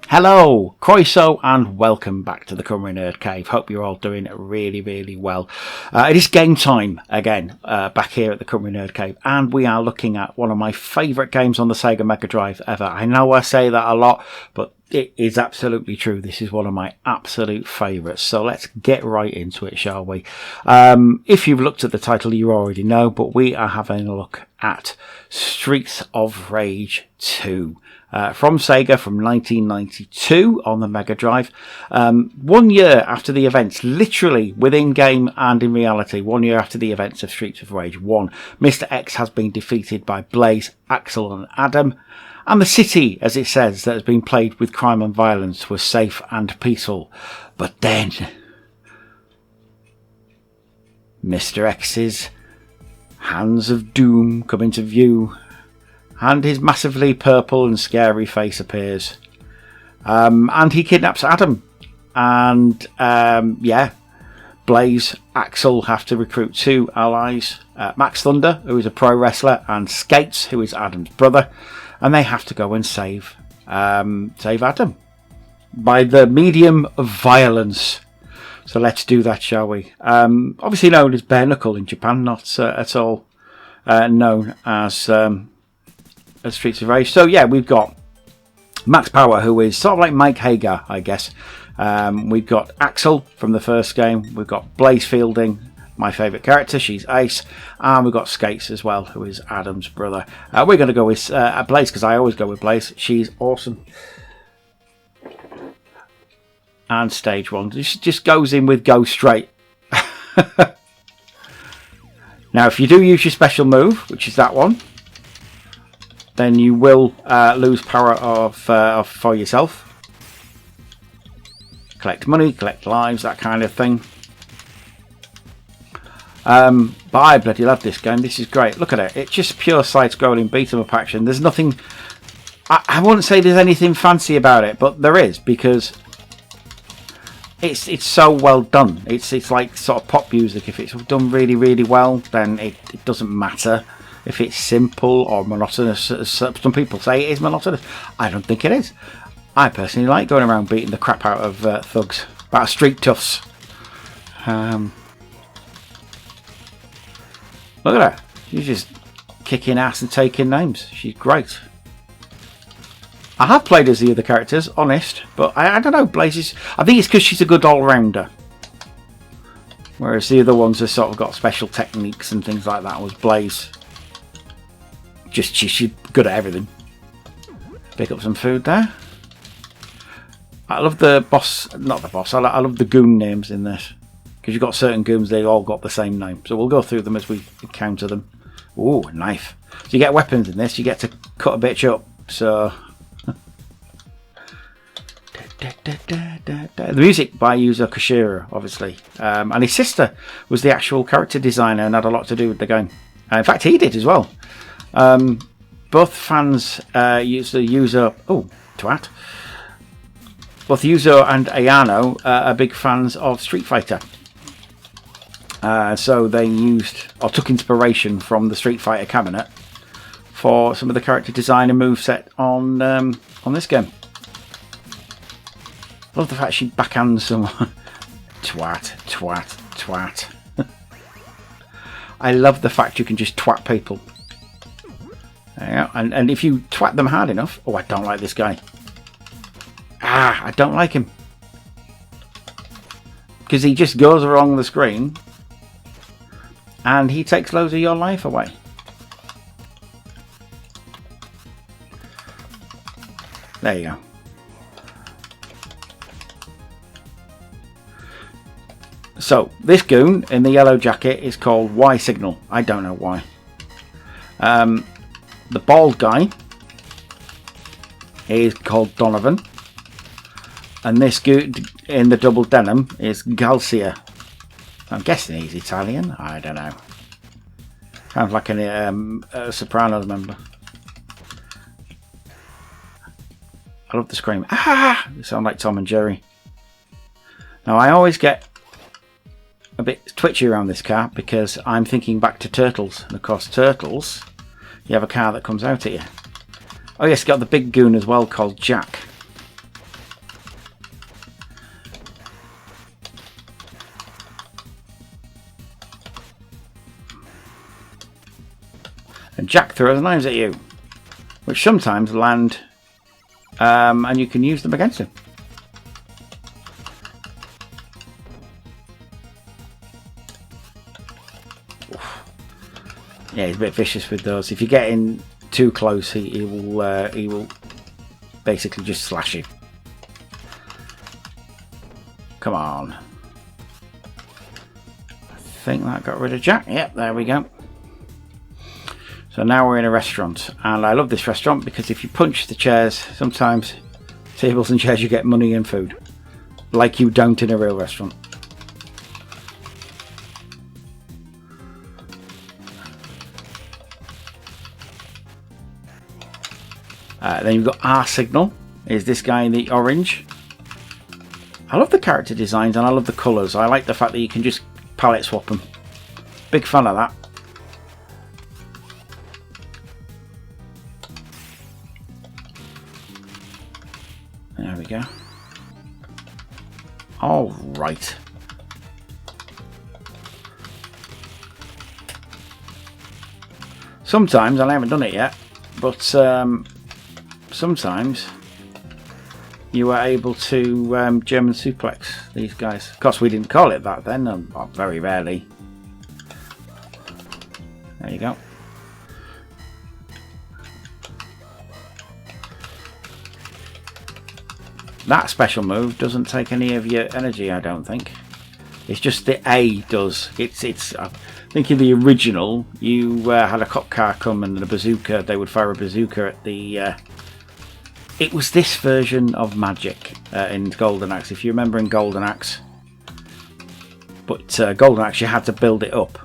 Hello, Croiso, and welcome back to the Cymru Nerd Cave. Hope you're all doing really, really well. It is game time again, back here at the Cymru Nerd Cave, and we are looking at one of my favourite games on the Sega Mega Drive ever. I know I say that a lot, but it is absolutely true. This is one of my absolute favourites. So let's get right into it, shall we? If you've looked at the title, you already know, but we are having a look at Streets of Rage 2. From Sega from 1992 on the Mega Drive. 1 year after the events, literally within game and in reality, 1 year after the events of Streets of Rage 1, Mr. X has been defeated by Blaze, Axel and Adam, and the city, as it says, that has been plagued with crime and violence was safe and peaceful. But then Mr. X's hands of doom come into view, and his massively purple and scary face appears. And he kidnaps Adam. And, Blaze, Axel have to recruit two allies. Max Thunder, who is a pro wrestler, and Skates, who is Adam's brother. And they have to go and save Adam by the medium of violence. So let's do that, shall we? Obviously known as Bare Knuckle in Japan, not at all known as Streets of Rage. So yeah, we've got Max Power, who is sort of like Mike Hagar, I guess. We've got Axel from the first game. We've got Blaze Fielding, my favourite character. She's Ace. And we've got Skates as well, who is Adam's brother. We're going to go with Blaze, because I always go with Blaze. She's awesome. And stage one just goes in with go straight. Now, if you do use your special move, which is that one, then you will lose power for yourself. Collect money, collect lives, that kind of thing. But I bloody love this game. This is great. Look at it. It's just pure side-scrolling beat-em-up action. There's nothing... I wouldn't say there's anything fancy about it, but there is, because it's so well done. It's like sort of pop music. If it's done really, really well, then it doesn't matter if it's simple or monotonous, as some people say it is monotonous. I don't think it is. I personally like going around beating the crap out of thugs, about street toughs. Look at her. She's just kicking ass and taking names. She's great. I have played as the other characters, honest, but I don't know, Blaze I think it's because she's a good all-rounder. Whereas the other ones have sort of got special techniques and things like that. Was Blaze she's good at everything. Pick up some food there. I love the boss, not the boss, I love the goon names in this. Because you've got certain goons, they all got the same name. So we'll go through them as we encounter them. Ooh, a knife. So you get weapons in this, you get to cut a bitch up. So the music by Yuzo Koshiro, obviously. And his sister was the actual character designer and had a lot to do with the game. In fact, he did as well. Both fans use the Yuzo. Oh, twat. Both Yuzo and Ayano are big fans of Street Fighter. So they used or took inspiration from the Street Fighter cabinet for some of the character design and moveset on this game. I love the fact she backhands someone. Twat, twat, twat. I love the fact you can just twat people. Yeah, and if you twat them hard enough... Oh, I don't like this guy. I don't like him. Because he just goes along the screen and he takes loads of your life away. There you go. So, this goon in the yellow jacket is called Y Signal. I don't know why. The bald guy is called Donovan. And this goon in the double denim is Galcia. I'm guessing he's Italian. I don't know. Sounds like a Sopranos member. I love the scream. Ah! They sound like Tom and Jerry. Now I always get a bit twitchy around this car because I'm thinking back to Turtles. And of course Turtles, you have a car that comes out at you. Oh yes, got the big goon as well called Jack. And Jack throws knives at you, which sometimes land and you can use them against him. Yeah, he's a bit vicious with those. If you get in too close, he will basically just slash you. Come on. I think that got rid of Jack. Yep, there we go. So now we're in a restaurant, and I love this restaurant because if you punch the chairs, sometimes tables and chairs, you get money and food, like you don't in a real restaurant. Then you've got our signal, is this guy in the orange. I love the character designs and I love the colours. I like the fact that you can just palette swap them. Big fan of that. There we go. All right. Sometimes, and I haven't done it yet, but sometimes you are able to German suplex these guys. Of course, we didn't call it that then, very rarely. There you go. That special move doesn't take any of your energy, I don't think. It's just the A does. It's. I think in the original, you had a cop car come and a bazooka. They would fire a bazooka at the. It was this version of magic in Golden Axe, if you remember in Golden Axe. But Golden Axe, you had to build it up,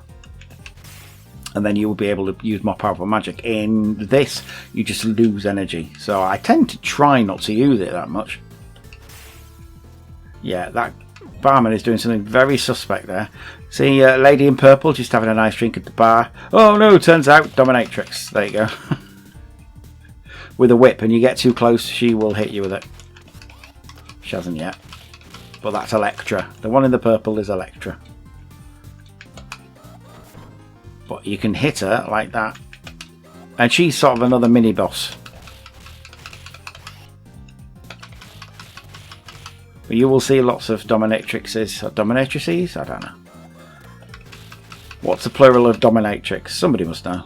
and then you will be able to use more powerful magic. In this, you just lose energy. So I tend to try not to use it that much. Yeah, that barman is doing something very suspect there. See, lady in purple just having a nice drink at the bar. Oh no, turns out dominatrix. There you go. With a whip, and you get too close, she will hit you with it. She hasn't yet. But that's Electra. The one in the purple is Electra. But you can hit her like that. And she's sort of another mini-boss. But you will see lots of dominatrixes. Or dominatrices? I don't know. What's the plural of dominatrix? Somebody must know.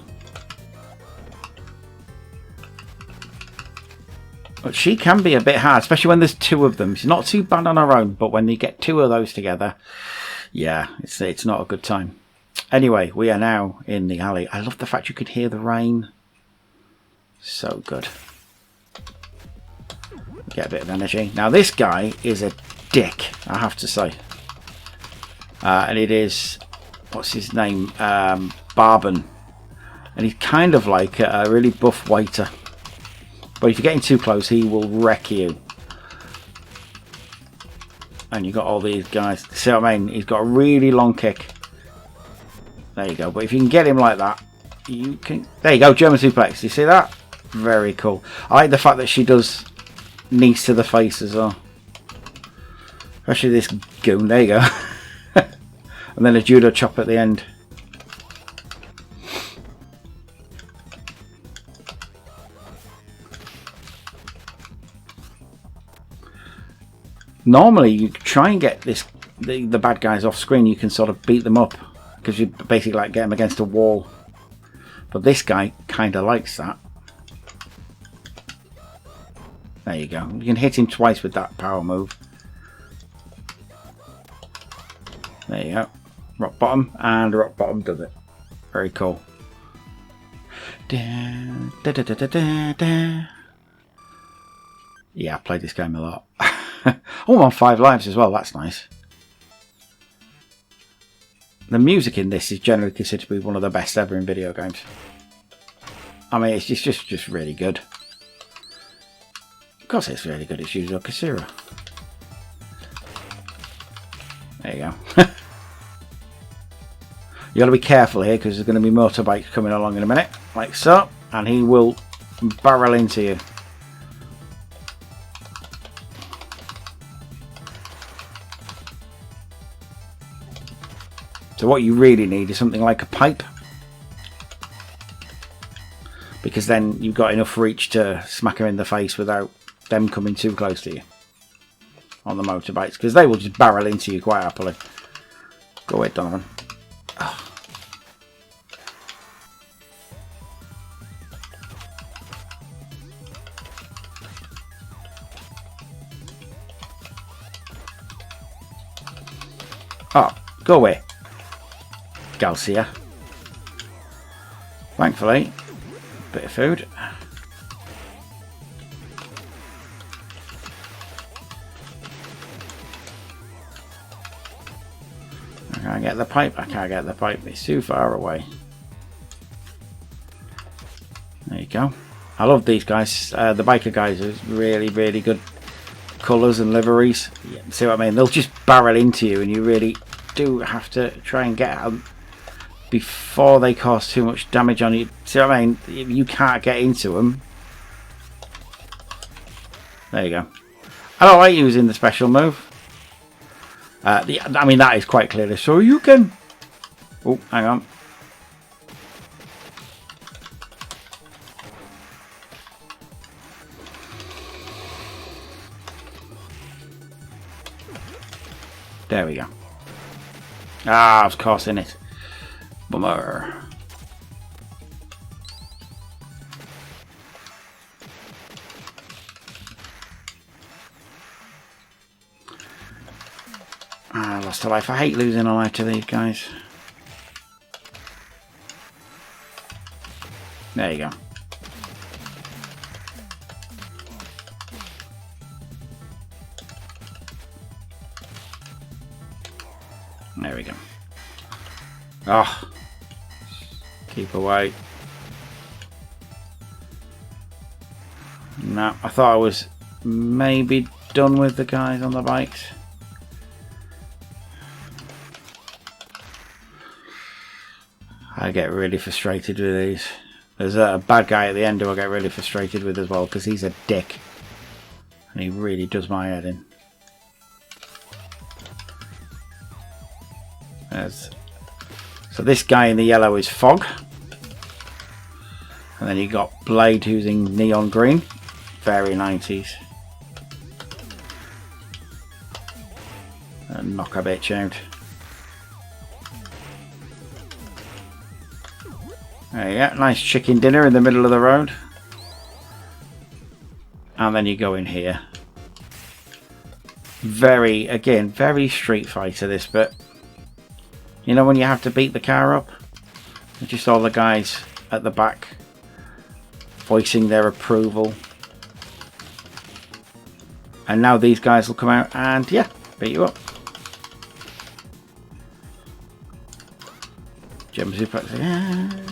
But she can be a bit hard, especially when there's two of them. She's not too bad on her own, but when you get two of those together, yeah, it's not a good time. Anyway, we are now in the alley. I love the fact you could hear the rain. So good. Get a bit of energy. Now this guy is a dick, I have to say. And it is, what's his name? Barben. And he's kind of like a really buff waiter. But if you're getting too close, he will wreck you. And you've got all these guys. See what I mean? He's got a really long kick. There you go. But if you can get him like that, you can... There you go, German suplex. You see that? Very cool. I like the fact that she does knees to the face as well. Especially this goon. There you go. And then a judo chop at the end. Normally you try and get the bad guys off screen. You can sort of beat them up because you basically like get them against a wall. But this guy kind of likes that. There you go. You can hit him twice with that power move. There you go. Rock bottom, and rock bottom does it. Very cool. Da, da, da, da, da, da. Yeah, I played this game a lot. Oh, I'm on 5 lives as well. That's nice. The music in this is generally considered to be one of the best ever in video games. I mean, it's just really good. Of course it's really good, it's Yuzo Koshiro. There you go. You got to be careful here because there's going to be motorbikes coming along in a minute, like so, and he will barrel into you. So what you really need is something like a pipe, because then you've got enough reach to smack them in the face without them coming too close to you on the motorbikes, because they will just barrel into you quite happily. Go ahead, Donovan. Oh, go away, Galcia. Thankfully, bit of food. I can't get the pipe. I can't get the pipe. It's too far away. There you go. I love these guys. The biker guys are really, really good colours and liveries. Yeah, see what I mean? They'll just barrel into you, and you really do have to try and get them before they cause too much damage on you. See what I mean? You can't get into them. There you go. I don't like using the special move. I mean, that is quite clearly. So you can... Oh, hang on. There we go. Ah, I was caught in it. Bummer. Ah, I lost a life. I hate losing a life to these guys. There you go. There we go. Oh, keep away. No, I thought I was maybe done with the guys on the bikes. I get really frustrated with these. There's a bad guy at the end who I get really frustrated with as well, because he's a dick. And he really does my head in. So this guy in the yellow is Fog. And then you got Blade, who's in neon green. Very 90s. And knock a bitch out. There you go. Nice chicken dinner in the middle of the road. And then you go in here. Again, very Street Fighter this bit. You know when you have to beat the car up? Just all the guys at the back voicing their approval. And now these guys will come out and, yeah, beat you up. Jump suplex again.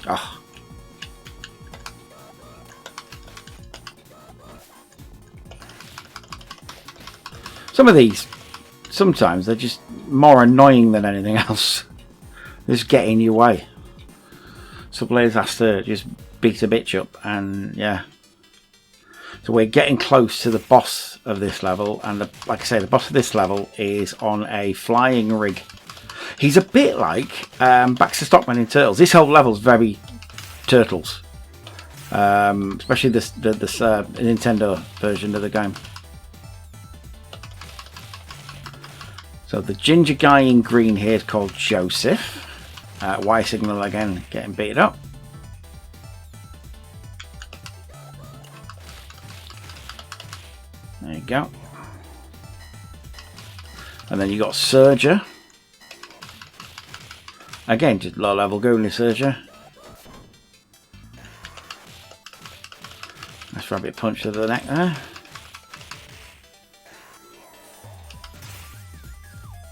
Oh. Some of these, sometimes they're just more annoying than anything else. They're just getting your way. So players has to just beat a bitch up, and yeah. So we're getting close to the boss of this level, and like I say, the boss of this level is on a flying rig. He's a bit like Baxter Stockman in Turtles. This whole level's very Turtles, especially this Nintendo version of the game. So the ginger guy in green here is called Joseph. Y signal again, getting beaten up. There you go. And then you got Surger. Again, just low level Goonie Surger. Nice rabbit punch to the neck there.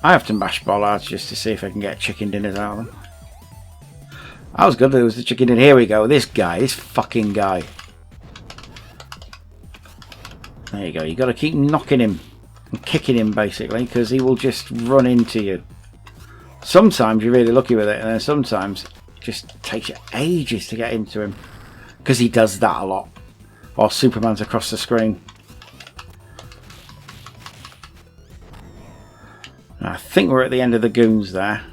I have to mash bollards just to see if I can get chicken dinners out of them. I was good. There was the chicken dinner. Here we go. This fucking guy. There you go. You got to keep knocking him and kicking him basically, because he will just run into you. Sometimes you're really lucky with it, and then sometimes it just takes you ages to get into him, because he does that a lot. Or Superman's across the screen. I think we're at the end of the goons there.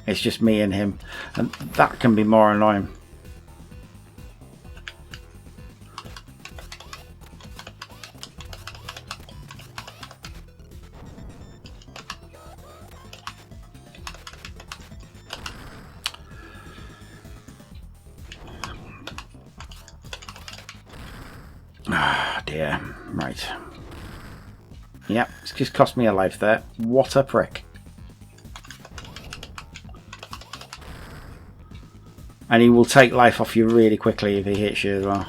It's just me and him, and that can be more annoying. Ah, dear. Right. Yep, it's just cost me a life there. What a prick. And he will take life off you really quickly if he hits you as well.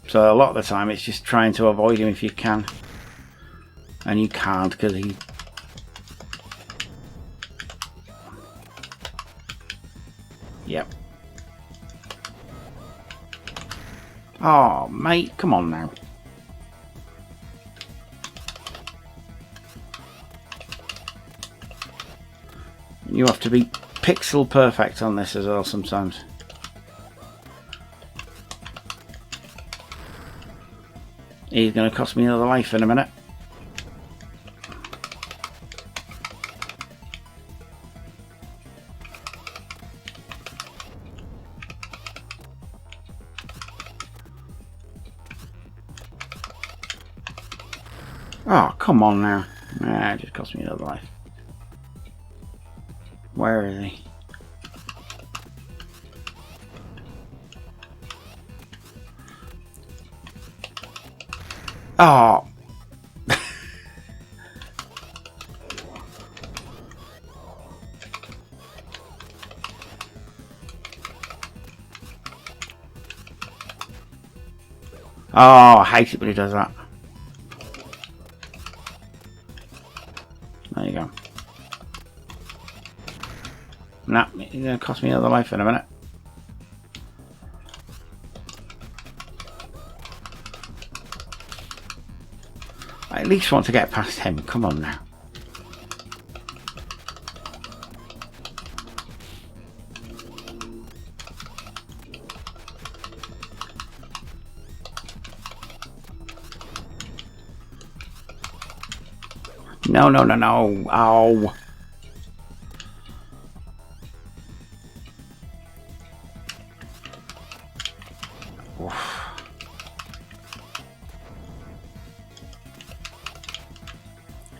So a lot of the time it's just trying to avoid him if you can. And you can't because he... Yep. Oh, mate, come on now. You have to be pixel perfect on this as well sometimes. He's going to cost me another life in a minute. Oh, come on now. Nah, it just cost me another life. Where is he? Oh. Oh, I hate it when he does that. There you go. Nah, it's going to cost me another life in a minute. I at least want to get past him. Come on now. No, no, no, no. Ow.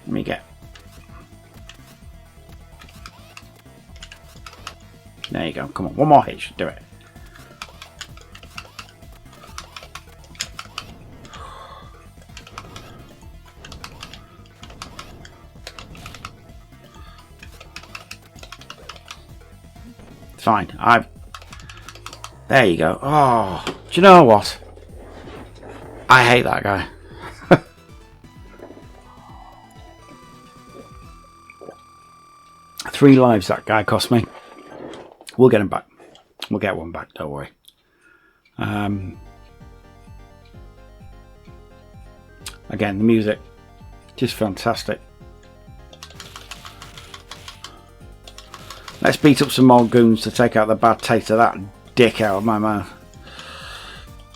Let me get... There you go. Come on. One more hit should do it. It's fine. There you go. Oh, do you know what? I hate that guy. 3 lives that guy cost me. We'll get him back. We'll get one back, don't worry. Again, the music, just fantastic. Let's beat up some more goons to take out the bad taste of that dick out of my mouth.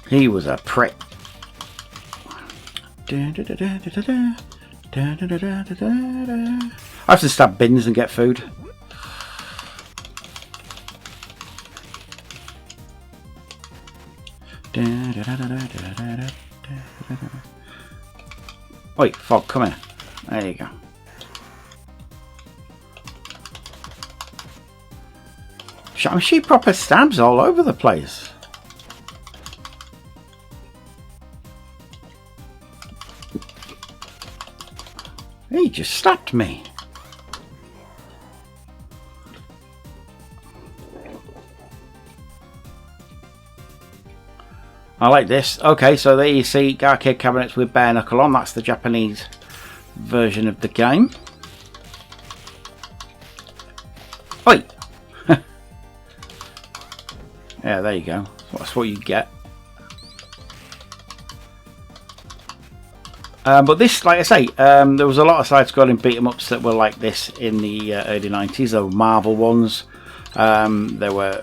He was a prick. I have to stab bins and get food. Oi, Fog, come here. There you go. I mean, she proper stabs all over the place. He just slapped me. I like this. Okay, so there you see arcade cabinets with bare knuckle on. That's the Japanese version of the game. Oi! Yeah, there you go. That's what you get. But this, like I say, there was a lot of side-scrolling beat-em-ups that were like this in the early 90s. There were Marvel ones. There were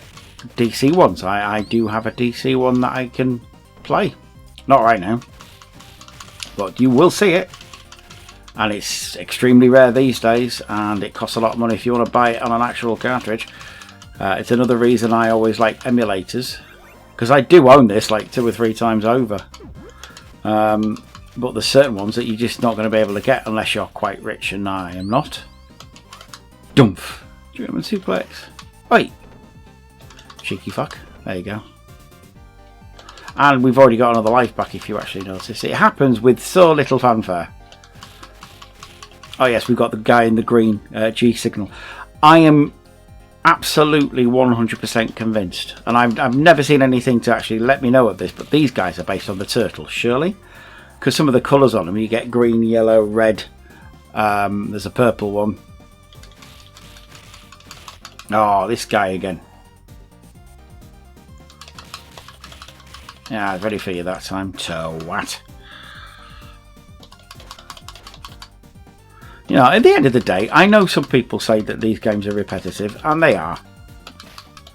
DC ones. I do have a DC one that I can play. Not right now. But you will see it. And it's extremely rare these days. And it costs a lot of money if you want to buy it on an actual cartridge. It's another reason I always like emulators. Because I do own this like 2 or 3 times over. But there's certain ones that you're just not going to be able to get unless you're quite rich, and I am not. Dumph. German suplex. Oi! Cheeky fuck. There you go. And we've already got another life back if you actually notice. It happens with so little fanfare. Oh yes, we've got the guy in the green G signal. I am absolutely 100% convinced, and I've never seen anything to actually let me know of this, but these guys are based on the turtle, surely? Because some of the colours on them, you get green, yellow, red. There's a purple one. Oh, this guy again. Yeah, I was ready for you that time. So what? You know, at the end of the day, I know some people say that these games are repetitive, and they are.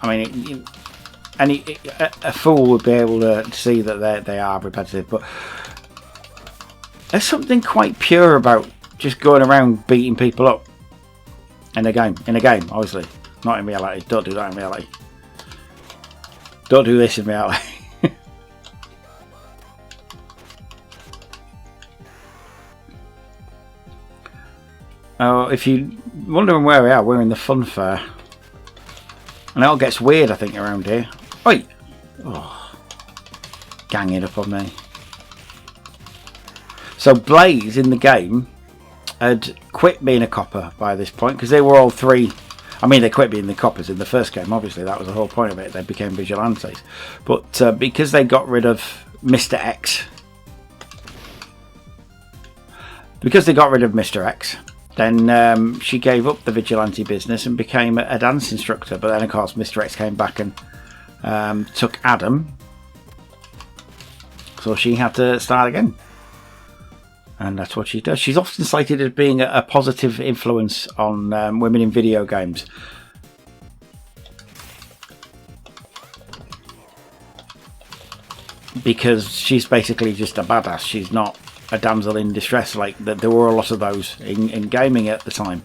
I mean, a fool would be able to see that they are repetitive, but there's something quite pure about just going around beating people up in a game. In a game, obviously. Not in reality. Don't do that in reality. Don't do this in reality. Oh, if you're wondering where we are, we're in the fun fair. And it all gets weird, I think, around here. Oi! Oh, ganging up on me. So Blaze in the game had quit being a copper by this point, because they were all 3. I mean, they quit being the coppers in the first game, obviously. That was the whole point of it. They became vigilantes. But because they got rid of Mr. X. Because they got rid of Mr. X, then she gave up the vigilante business and became a dance instructor. But then, of course, Mr. X came back and took Adam. So she had to start again. And that's what she does. She's often cited as being a positive influence on women in video games. Because she's basically just a badass. She's not a damsel in distress. Like there were a lot of those in gaming at the time.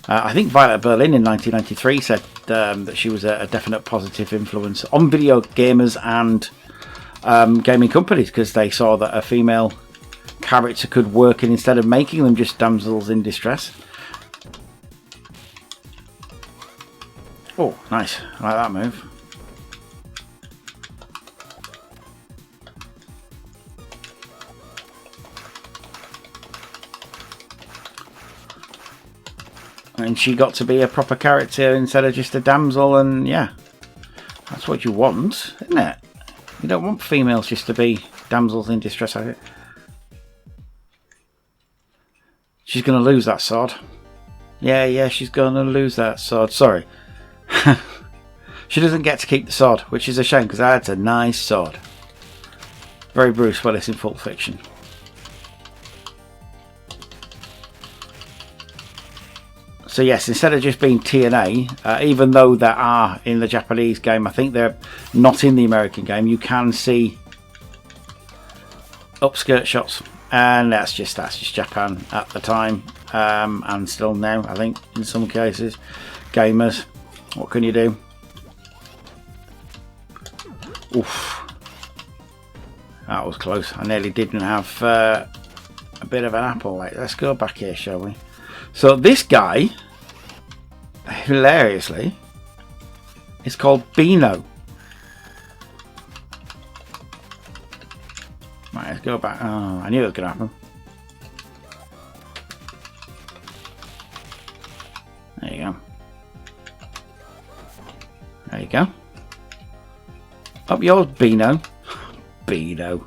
I think Violet Berlin in 1993 said that she was a definite positive influence on video gamers and gaming companies, because they saw that a female character could work, and instead of making them just damsels in distress. Oh, nice. I like that move. And she got to be a proper character instead of just a damsel, and yeah, that's what you want, isn't it? You don't want females just to be damsels in distress. She's going to lose that sword. Yeah, she's going to lose that sword. Sorry. She doesn't get to keep the sword, which is a shame, because that's a nice sword. Very Bruce Willis in Pulp Fiction. So yes, instead of just being TNA, even though there are in the Japanese game, I think they're not in the American game, you can see upskirt shots. And that's just Japan at the time, and still now, I think, in some cases. Gamers, what can you do? Oof. That was close. I nearly didn't have a bit of an apple. Let's go back here, shall we? So this guy, hilariously, is called Beano. Right, let's go back. Oh, I knew it was going to happen. There you go. There you go. Up yours, Beano. Beano.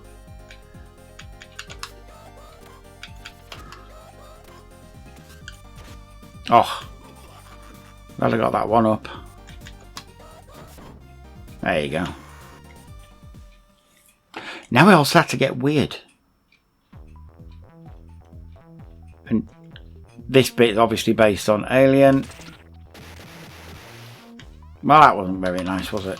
Oh. Glad I got that one up. There you go. Now it all starts to get weird. And this bit is obviously based on Alien. Well, that wasn't very nice, was it?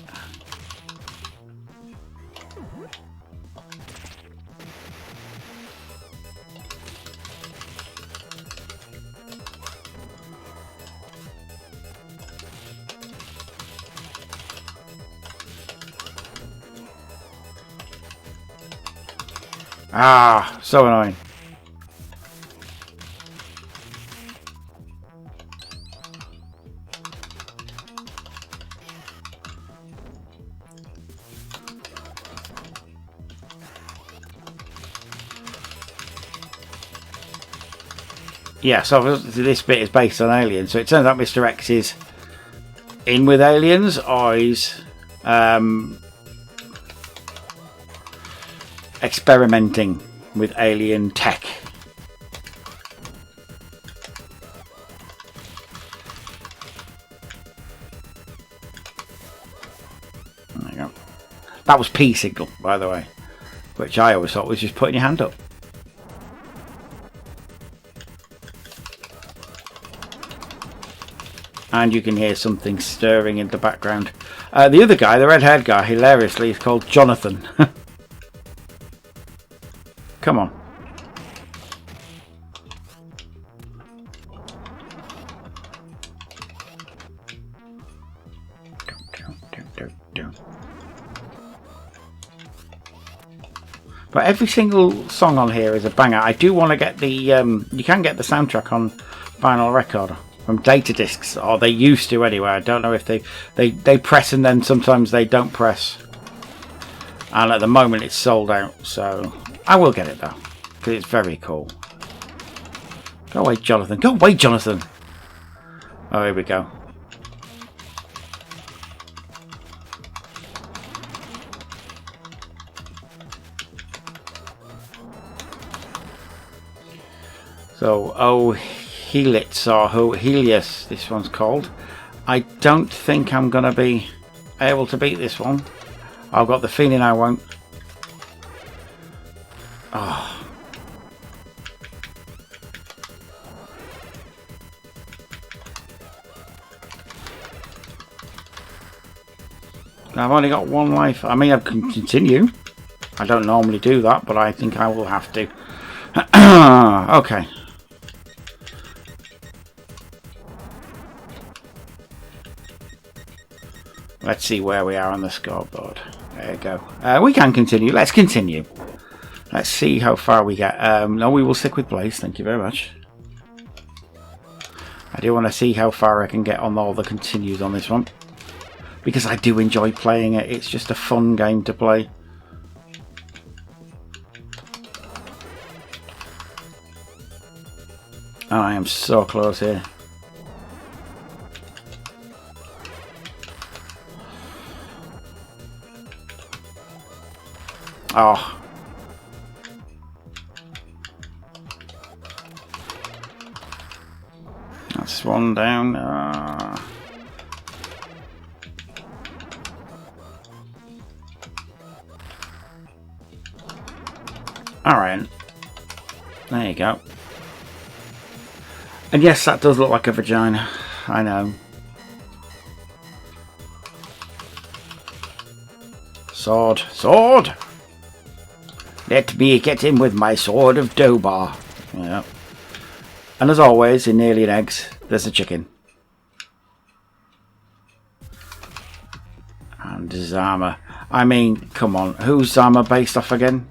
Ah, so annoying. Yeah, so this bit is based on Aliens. So it turns out Mr. X is in with aliens, or he's experimenting with alien tech. There you go. That was P signal, by the way, which I always thought was just putting your hand up. And you can hear something stirring in the background. The other guy, the red-haired guy, hilariously, is called Jonathan. Come on. But every single song on here is a banger. I do want to get the... you can get the soundtrack on vinyl record from data discs, or they used to anyway. I don't know if they press and then sometimes they don't press. And at the moment it's sold out, so I will get it though, because it's very cool. Go away, Jonathan. Go away, Jonathan. Oh, here we go. So, oh, Helix, or Helios, this one's called. I don't think I'm going to be able to beat this one. I've got the feeling I won't. Oh. I've only got one life. I mean, I can continue. I don't normally do that, but I think I will have to. Okay. Let's see where we are on the scoreboard. There you go. We can continue. Let's continue. Let's see how far we get. No, we will stick with place. Thank you very much. I do want to see how far I can get on all the continues on this one, because I do enjoy playing it. It's just a fun game to play. Oh, I am so close here. Oh. That's one down. Alright. There you go. And yes, that does look like a vagina. I know. Sword. Sword! Let me get in with my sword of Dobar. Yeah. And as always, in Alien Eggs, there's a chicken. And Zama. I mean, come on. Who's Zama based off again?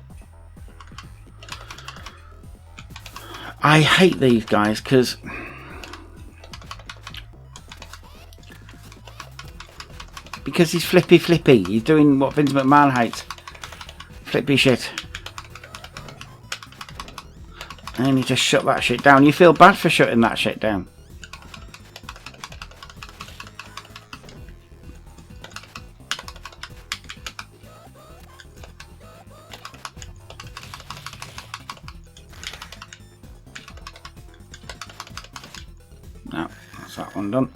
I hate these guys because he's flippy. He's doing what Vince McMahon hates. Flippy shit. And you just shut that shit down. You feel bad for shutting that shit down. No, that's that one done.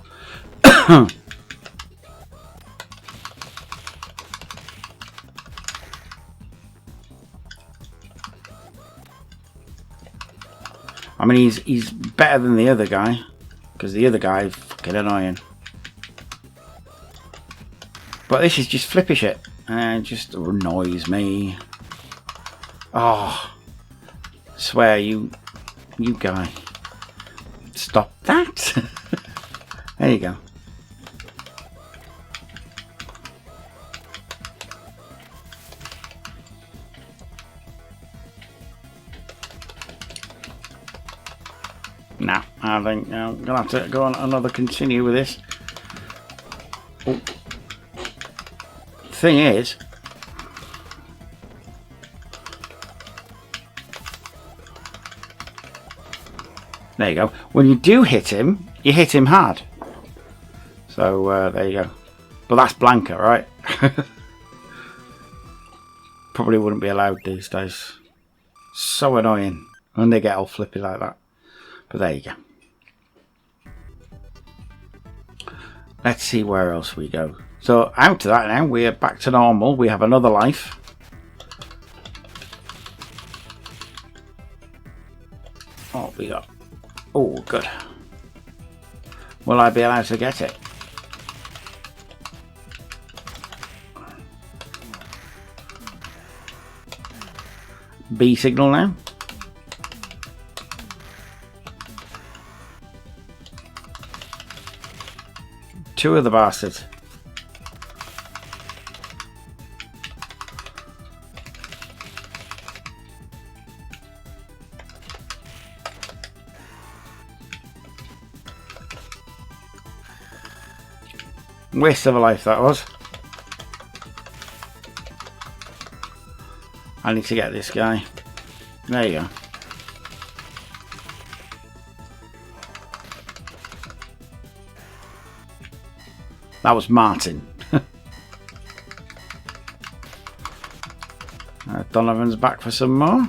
I mean, he's better than the other guy, because the other guy is fucking annoying. But this is just flippy shit, and it just annoys me. Oh, swear you guy, stop that! There you go. Nah, I think I'm gonna have to go on another continue with this. Oh. Thing is, there you go. When you do hit him, you hit him hard. So there you go. But that's Blanca, right? Probably wouldn't be allowed these days. So annoying when they get all flippy like that. But there you go. Let's see where else we go. So out of that now, we're back to normal. We have another life. What we got? Oh, good. Will I be allowed to get it? B signal now. Two of the bastards. Waste of a life that was. I need to get this guy. There you go. That was Martin. Donovan's back for some more.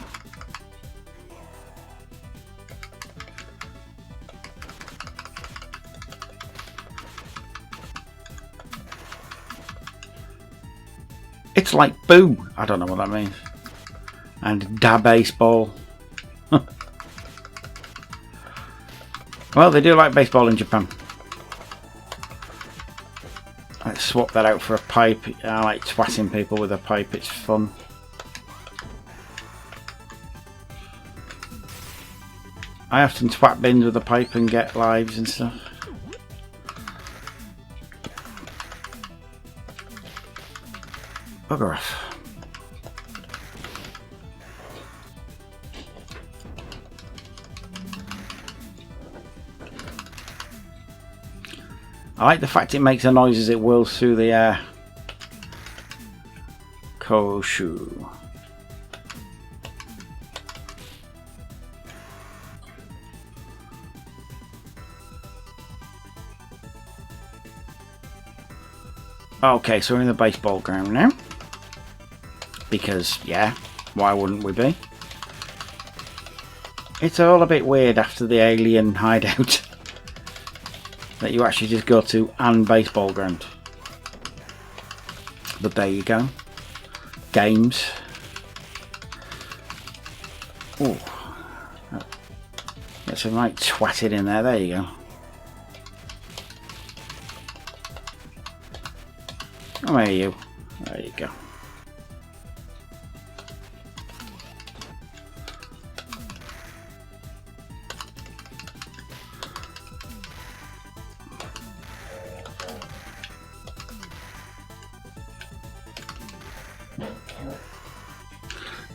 It's like boo. I don't know what that means. And da baseball. Well, they do like baseball in Japan. Let's swap that out for a pipe. I like twatting people with a pipe. It's fun. I often twat bins with a pipe and get lives and stuff. Bugger off. I like the fact it makes a noise as it whirls through the air. Koshu. Okay, so we're in the baseball ground now. Because, yeah, why wouldn't we be? It's all a bit weird after the alien hideout. That you actually just go to and baseball ground. But there you go. Games. Oh, get some right twatted in there. There you go. Oh, where are you? There you go.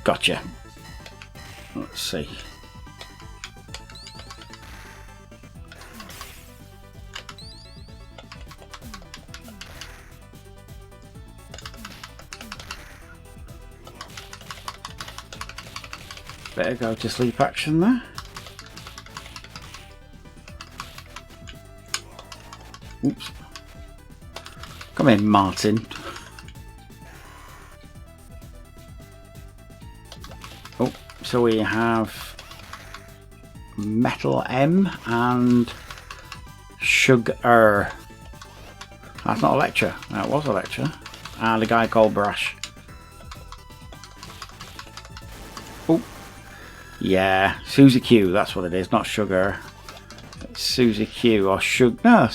Gotcha. Let's see. Better go to sleep action there. Oops. Come in, Martin. Oh, so we have Metal M and Sugar. That's not Electra. That was Electra. And a guy called Brash. Oh. Yeah, Susie Q, that's what it is, not Sugar. It's Susie Q or Shug. No,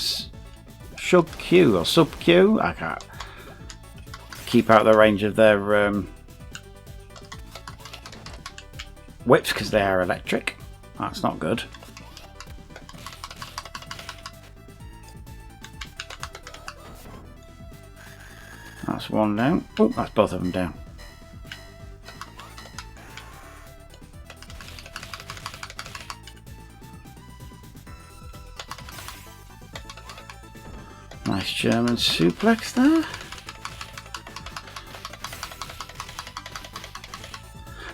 Shug Q or Sub Q. I can't keep out the range of their whips because they are electric. That's not good. That's one down. Oh, that's both of them down. Nice German suplex there.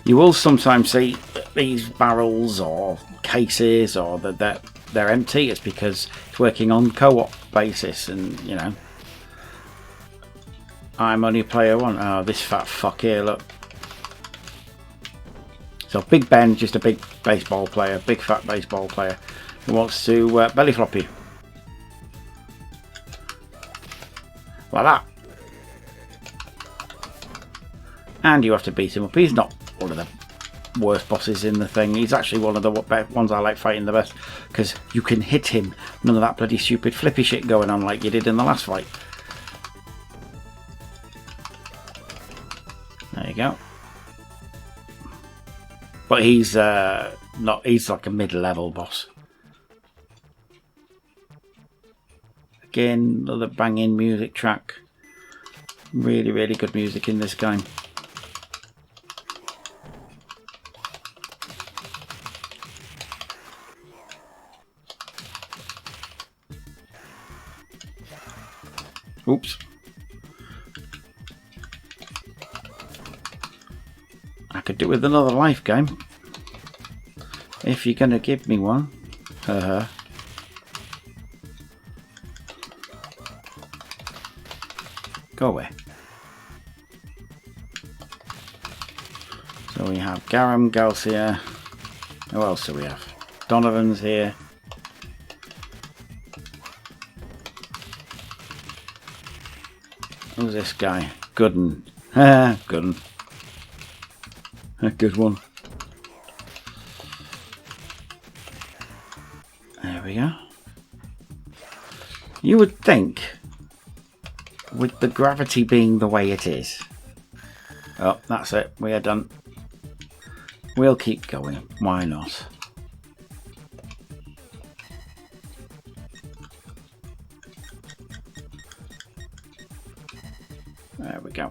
You will sometimes see these barrels or cases or that they're empty. It's because it's working on co-op basis, and you know, I'm only player one. Oh, this fat fuck here, look. So Big Ben, just a big baseball player, big fat baseball player who wants to belly flop you. Like that. And you have to beat him up. He's not one of the worst bosses in the thing. He's actually one of the ones I like fighting the best, because you can hit him. None of that bloody stupid flippy shit going on like you did in the last fight. There you go. But he's not. He's like a mid-level boss. Again, another banging music track. Really, really good music in this game. Oops. I could do with another life game. If you're going to give me one. Go away. So we have Garam, Garcia. Who else do we have? Donovan's here. Who's this guy? Gooden. Gooden. A good one. There we go. You would think, with the gravity being the way it is. Oh, that's it. We are done. We'll keep going. Why not? There we go.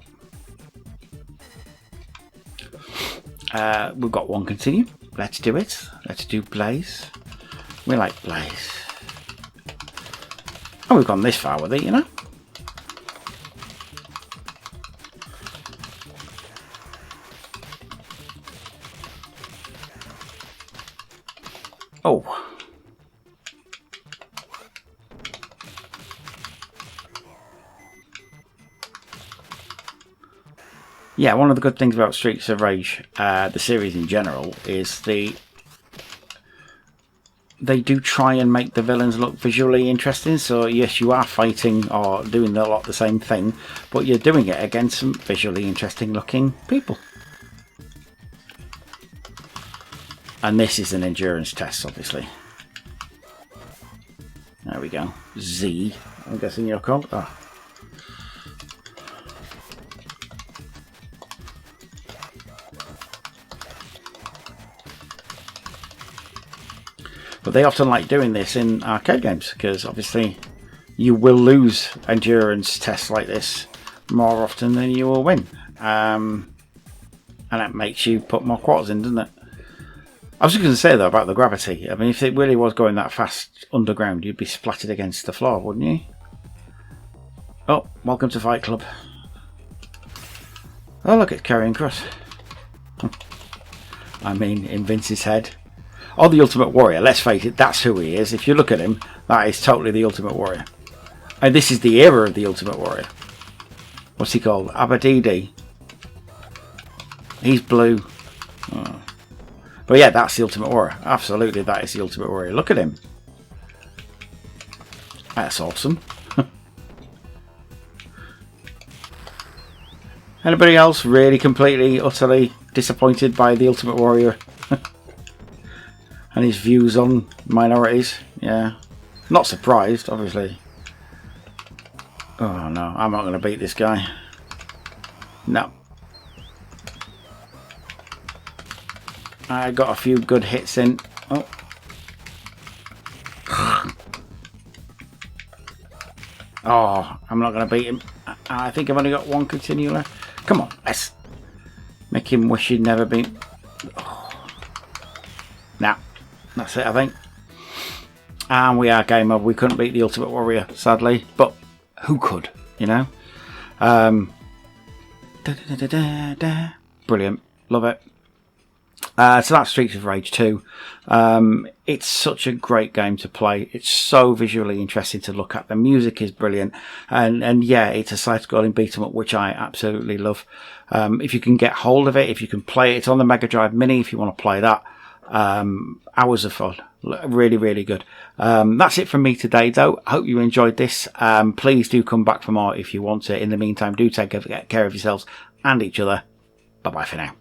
We've got one continue. Let's do it. Let's do Blaze. We like Blaze. Oh, we've gone this far with it, you know. Oh. Yeah, one of the good things about Streets of Rage, the series in general, is they do try and make the villains look visually interesting. So yes, you are fighting or doing a lot the same thing, but you're doing it against some visually interesting looking people. And this is an endurance test, obviously. There we go. Z, I'm guessing you're called. Oh. But they often like doing this in arcade games, because obviously you will lose endurance tests like this more often than you will win. And that makes you put more quarters in, doesn't it? I was just going to say, though, about the gravity. I mean, if it really was going that fast underground, you'd be splattered against the floor, wouldn't you? Oh, welcome to Fight Club. Oh, look, it's Karrion Kross. I mean, in Vince's head. Or the Ultimate Warrior, let's face it, that's who he is. If you look at him, that is totally the Ultimate Warrior. And this is the era of the Ultimate Warrior. What's he called? Abadidi. He's blue. Oh. But yeah, that's the Ultimate Warrior. Absolutely, that is the Ultimate Warrior. Look at him. That's awesome. Anybody else really completely, utterly disappointed by the Ultimate Warrior and his views on minorities? Yeah. Not surprised, obviously. Oh no, I'm not going to beat this guy. No. I got a few good hits in. Oh. Oh, I'm not going to beat him. I think I've only got one continue left. Come on, let's make him wish he'd never been. Oh. Nah, that's it, I think. And we are game over. We couldn't beat the Ultimate Warrior, sadly. But who could, you know? Brilliant. Love it. So that's Streets of Rage 2. It's such a great game to play. It's so visually interesting to look at. The music is brilliant. And yeah, it's a side-scrolling beat-em-up, which I absolutely love. If you can get hold of it, if you can play it, it's on the Mega Drive Mini if you want to play that. Hours of fun. Really, really good. That's it from me today, though. I hope you enjoyed this. Please do come back for more if you want to. In the meantime, do take care of yourselves and each other. Bye-bye for now.